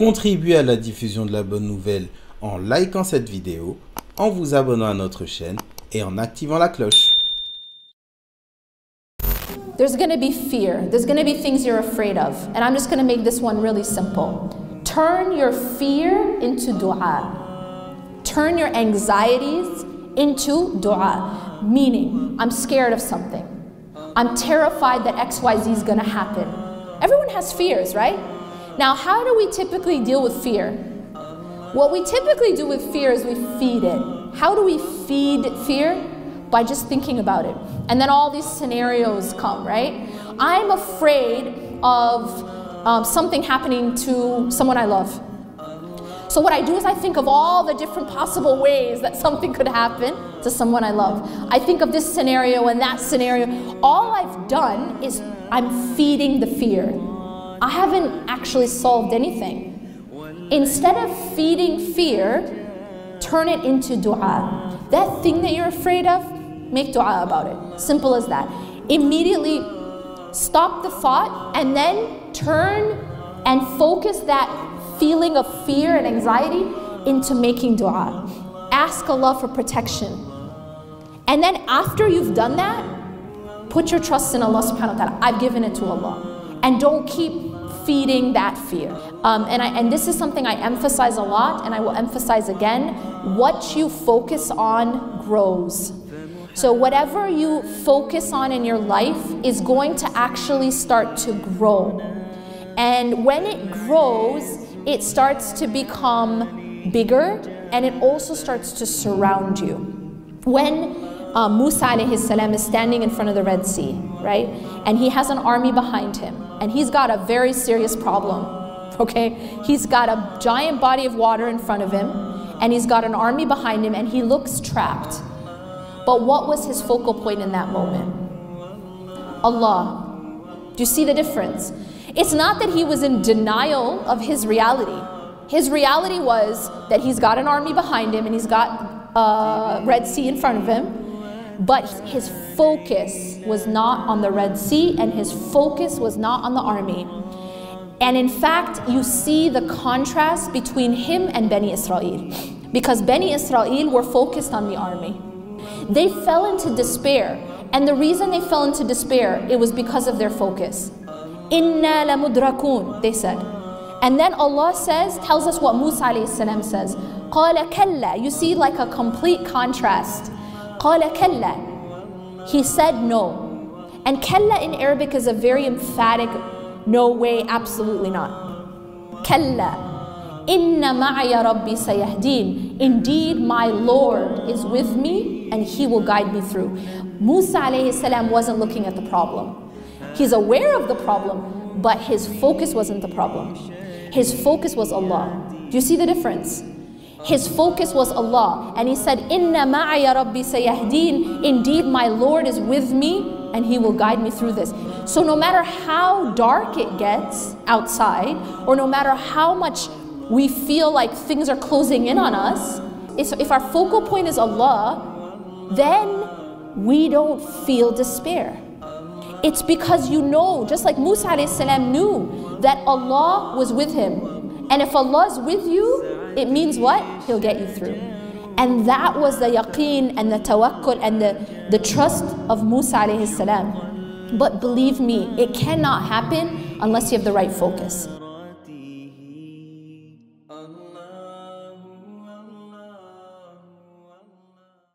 Contribuez à la diffusion de la bonne nouvelle en likant cette vidéo, en vous abonnant à notre chaîne et en activant la cloche. There's going to be fear. There's going to be things you're afraid of. And I'm just going to make this one really simple. Turn your fear into dua. Turn your anxieties into dua. Meaning, I'm scared of something. I'm terrified that XYZ is going to happen. Everyone has fears, right? Now, how do we typically deal with fear? What we typically do with fear is we feed it. How do we feed fear? By just thinking about it. And then all these scenarios come, right? I'm afraid of something happening to someone I love. So what I do is I think of all the different possible ways that something could happen to someone I love. I think of this scenario and that scenario. All I've done is I'm feeding the fear. I haven't actually solved anything. Instead of feeding fear, turn it into dua. That thing that you're afraid of, make dua about it. Simple as that. Immediately stop the thought and then turn and focus that feeling of fear and anxiety into making dua. Ask Allah for protection. And then after you've done that, put your trust in Allah subhanahu wa ta'ala. I've given it to Allah. And don't keep feeding that fear. And this is something I emphasize a lot, and I will emphasize again. What you focus on grows. So whatever you focus on in your life is going to actually start to grow. And when it grows, it starts to become bigger, and it also starts to surround you. When Musa alayhi salam is standing in front of the Red Sea, right? And he has an army behind him, and he's got a very serious problem, okay? He's got a giant body of water in front of him, and he's got an army behind him, and he looks trapped. But what was his focal point in that moment? Allah. Do you see the difference? It's not that he was in denial of his reality. His reality was that he's got an army behind him and he's got a Red Sea in front of him. But his focus was not on the Red Sea, and his focus was not on the army. And in fact, you see the contrast between him and Bani Israel. Because Bani Israel were focused on the army. They fell into despair, and the reason they fell into despair, it was because of their focus. Inna la mudrakun, they said. And then Allah tells us what Musa alayhi salam says. Qala kalla, you see like a complete contrast. Qala kalla, he said no. And kalla in Arabic is a very emphatic, no way, absolutely not. Kalla. Inna ma'aya rabbi sayahdeen. Indeed, my Lord is with me and He will guide me through. Musa alayhi salam wasn't looking at the problem. He's aware of the problem, but his focus wasn't the problem. His focus was Allah. Do you see the difference? His focus was Allah, and he said, Inna ma'aya rabbi sayahdeen. Indeed, my Lord is with me and He will guide me through this. So no matter how dark it gets outside, or no matter how much we feel like things are closing in on us, if our focal point is Allah, then we don't feel despair. It's because you know, just like Musa alayhi salam knew that Allah was with him. And if Allah is with you, it means what? He'll get you through. And that was the yaqeen and the tawakkul and the trust of Musa alayhi salam. But believe me, it cannot happen unless you have the right focus.